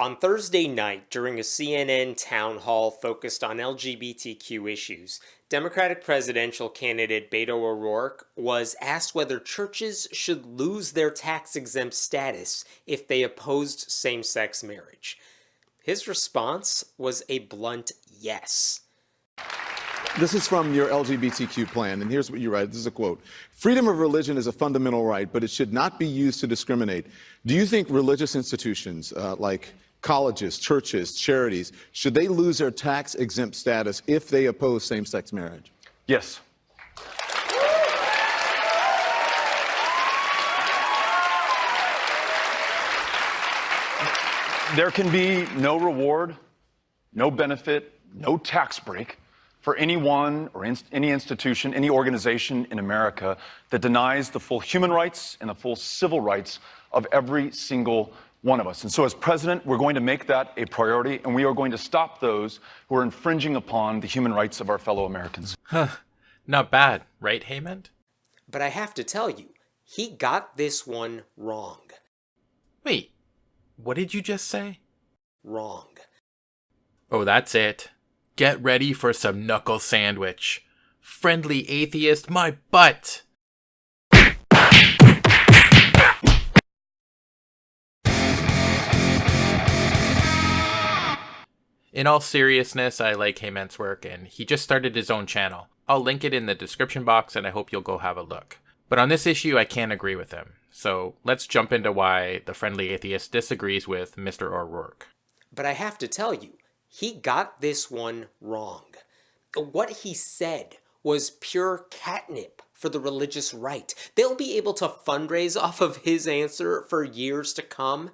On Thursday night, during a CNN town hall focused on LGBTQ issues, Democratic presidential candidate Beto O'Rourke was asked whether churches should lose their tax-exempt status if they opposed same-sex marriage. His response was a blunt yes. This is from your LGBTQ plan, and here's what you write. This is a quote. Freedom of religion is a fundamental right, but it should not be used to discriminate. Do you think religious institutions like colleges, churches, charities, should they lose their tax-exempt status if they oppose same-sex marriage? Yes. There can be no reward, no benefit, no tax break for anyone or any institution, any organization in America that denies the full human rights and the full civil rights of every single one of us. And so as president, we're going to make that a priority, and we are going to stop those who are infringing upon the human rights of our fellow Americans. Not bad, right, Hemant? But I have to tell you, he got this one wrong. Wait, what did you just say? Wrong. Oh, that's it. Get ready for some knuckle sandwich. Friendly Atheist, my butt! In all seriousness, I like Hemant's work, and he just started his own channel. I'll link it in the description box, and I hope you'll go have a look. But on this issue, I can't agree with him. So let's jump into why the Friendly Atheist disagrees with Mr. O'Rourke. But I have to tell you, he got this one wrong. What he said was pure catnip for the religious right. They'll be able to fundraise off of his answer for years to come,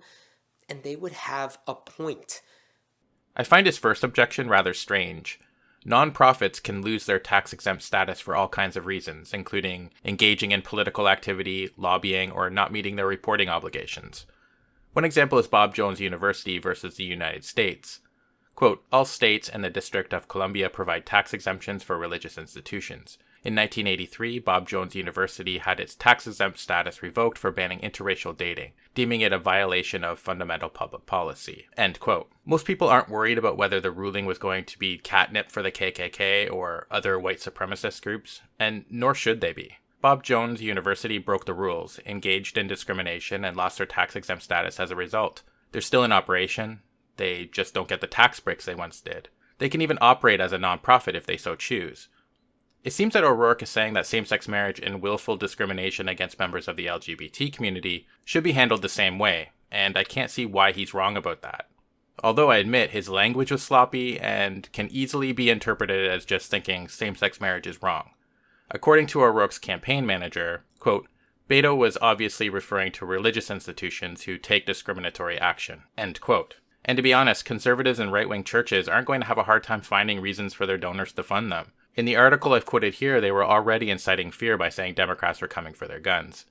and they would have a point. I find his first objection rather strange. Nonprofits can lose their tax-exempt status for all kinds of reasons, including engaging in political activity, lobbying, or not meeting their reporting obligations. One example is Bob Jones University versus the United States. Quote, all states and the District of Columbia provide tax exemptions for religious institutions. In 1983, Bob Jones University had its tax-exempt status revoked for banning interracial dating, deeming it a violation of fundamental public policy. End quote. Most people aren't worried about whether the ruling was going to be catnip for the KKK or other white supremacist groups, and nor should they be. Bob Jones University broke the rules, engaged in discrimination, and lost their tax-exempt status as a result. They're still in operation. They just don't get the tax breaks they once did. They can even operate as a nonprofit if they so choose. It seems that O'Rourke is saying that same-sex marriage and willful discrimination against members of the LGBT community should be handled the same way, and I can't see why he's wrong about that. Although I admit his language was sloppy and can easily be interpreted as just thinking same-sex marriage is wrong. According to O'Rourke's campaign manager, quote, Beto was obviously referring to religious institutions who take discriminatory action, end quote. And to be honest, conservatives and right-wing churches aren't going to have a hard time finding reasons for their donors to fund them. In the article I've quoted here, they were already inciting fear by saying Democrats were coming for their guns.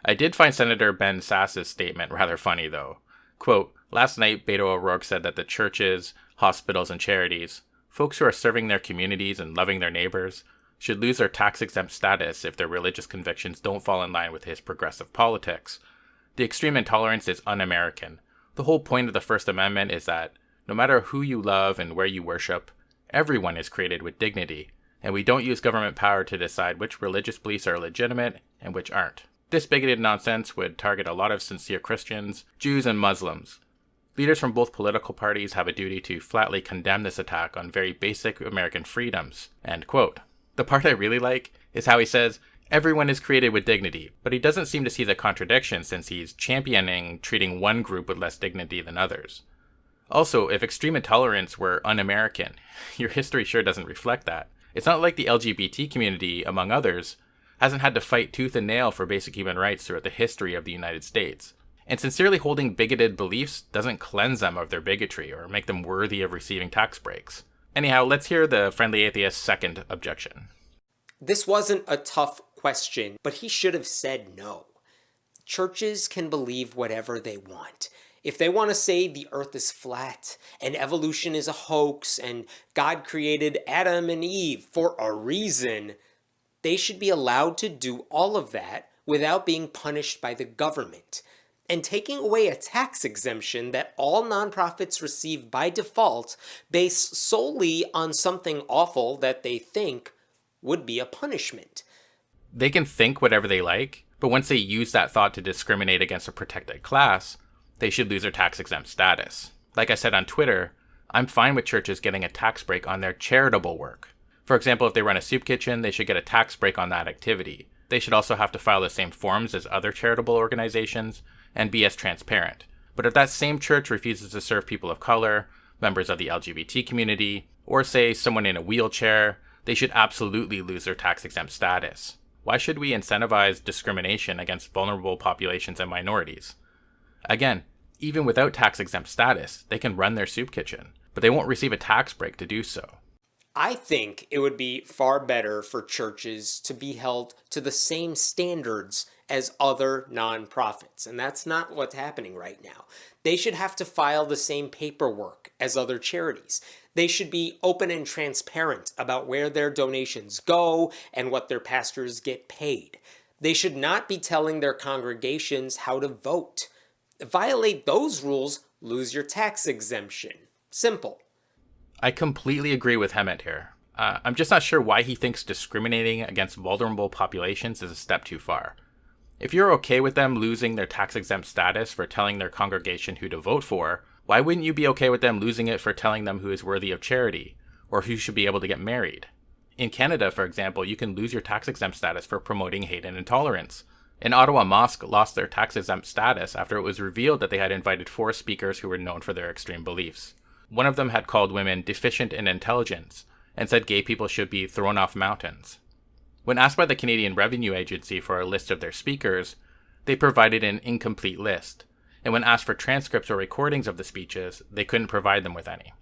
I did find Senator Ben Sass's statement rather funny, though. Quote, last night, Beto O'Rourke said that the churches, hospitals, and charities, folks who are serving their communities and loving their neighbors, should lose their tax-exempt status if their religious convictions don't fall in line with his progressive politics. The extreme intolerance is un-American. The whole point of the First Amendment is that, no matter who you love and where you worship, everyone is created with dignity, and we don't use government power to decide which religious beliefs are legitimate and which aren't. This bigoted nonsense would target a lot of sincere Christians, Jews, and Muslims. Leaders from both political parties have a duty to flatly condemn this attack on very basic American freedoms, end quote. The part I really like is how he says, everyone is created with dignity, but he doesn't seem to see the contradiction since he's championing treating one group with less dignity than others. Also, if extreme intolerance were un-American, your history sure doesn't reflect that. It's not like the LGBT community, among others, hasn't had to fight tooth and nail for basic human rights throughout the history of the United States. And sincerely holding bigoted beliefs doesn't cleanse them of their bigotry or make them worthy of receiving tax breaks. Anyhow, let's hear the Friendly Atheist's second objection. This wasn't a tough question, but he should have said no. Churches can believe whatever they want. If they want to say the earth is flat and evolution is a hoax and God created Adam and Eve for a reason, they should be allowed to do all of that without being punished by the government. and taking away a tax exemption that all nonprofits receive by default based solely on something awful that they think would be a punishment. They can think whatever they like, but once they use that thought to discriminate against a protected class, they should lose their tax-exempt status. Like I said on Twitter, I'm fine with churches getting a tax break on their charitable work. For example, if they run a soup kitchen, they should get a tax break on that activity. They should also have to file the same forms as other charitable organizations and be as transparent. But if that same church refuses to serve people of color, members of the LGBT community, or say someone in a wheelchair, they should absolutely lose their tax-exempt status. Why should we incentivize discrimination against vulnerable populations and minorities? Again, even without tax-exempt status, they can run their soup kitchen, but they won't receive a tax break to do so. I think it would be far better for churches to be held to the same standards as other nonprofits, and that's not what's happening right now. They should have to file the same paperwork as other charities. They should be open and transparent about where their donations go and what their pastors get paid. They should not be telling their congregations how to vote. Violate those rules, lose your tax exemption. Simple. I completely agree with Hemant here. I'm just not sure why he thinks discriminating against vulnerable populations is a step too far. If you're okay with them losing their tax-exempt status for telling their congregation who to vote for, why wouldn't you be okay with them losing it for telling them who is worthy of charity, or who should be able to get married? In Canada, for example, you can lose your tax-exempt status for promoting hate and intolerance. An Ottawa mosque lost their tax-exempt status after it was revealed that they had invited 4 speakers who were known for their extreme beliefs. One of them had called women deficient in intelligence and said gay people should be thrown off mountains. When asked by the Canadian Revenue Agency for a list of their speakers, they provided an incomplete list, and when asked for transcripts or recordings of the speeches, they couldn't provide them with any.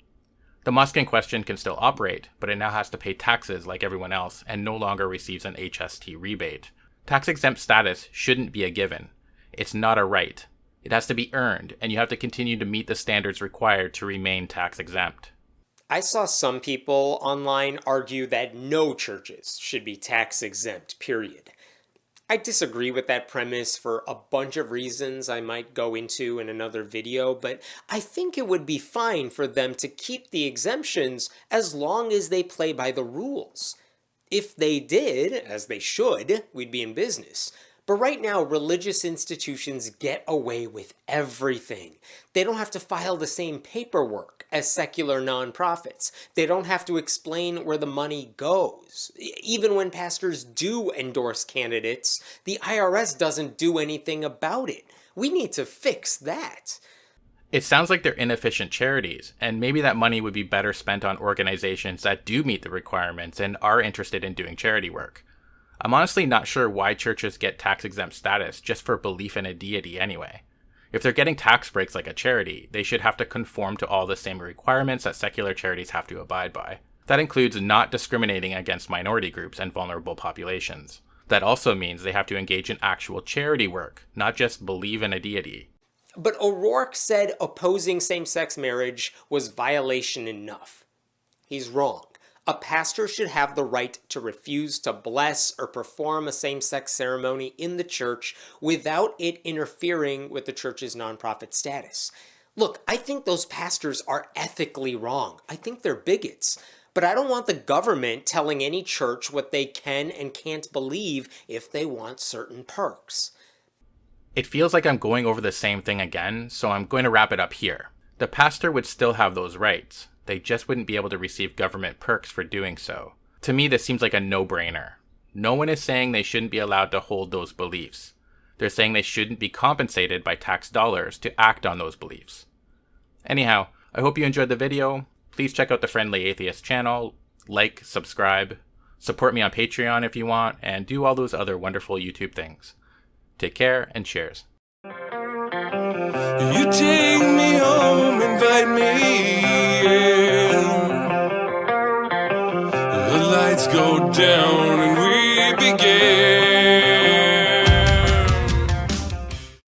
The mosque in question can still operate, but it now has to pay taxes like everyone else and no longer receives an HST rebate. Tax-exempt status shouldn't be a given. It's not a right. It has to be earned, and you have to continue to meet the standards required to remain tax-exempt. I saw some people online argue that no churches should be tax-exempt, period. I disagree with that premise for a bunch of reasons I might go into in another video, but I think it would be fine for them to keep the exemptions as long as they play by the rules. If they did, as they should, we'd be in business. But right now, religious institutions get away with everything. They don't have to file the same paperwork as secular nonprofits. They don't have to explain where the money goes. Even when pastors do endorse candidates, the IRS doesn't do anything about it. We need to fix that. It sounds like they're inefficient charities, and maybe that money would be better spent on organizations that do meet the requirements and are interested in doing charity work. I'm honestly not sure why churches get tax-exempt status just for belief in a deity anyway. If they're getting tax breaks like a charity, they should have to conform to all the same requirements that secular charities have to abide by. That includes not discriminating against minority groups and vulnerable populations. That also means they have to engage in actual charity work, not just believe in a deity. But O'Rourke said opposing same-sex marriage was violation enough. He's wrong. A pastor should have the right to refuse to bless or perform a same-sex ceremony in the church without it interfering with the church's nonprofit status. Look, I think those pastors are ethically wrong. I think they're bigots. But I don't want the government telling any church what they can and can't believe if they want certain perks. It feels like I'm going over the same thing again, so I'm going to wrap it up here. The pastor would still have those rights. They just wouldn't be able to receive government perks for doing so. To me, this seems like a no-brainer. No one is saying they shouldn't be allowed to hold those beliefs. They're saying they shouldn't be compensated by tax dollars to act on those beliefs. Anyhow, I hope you enjoyed the video. Please check out the Friendly Atheist channel, like, subscribe, support me on Patreon if you want, and do all those other wonderful YouTube things. Take care and cheers. You take me home, invite me in. The lights go down and we begin.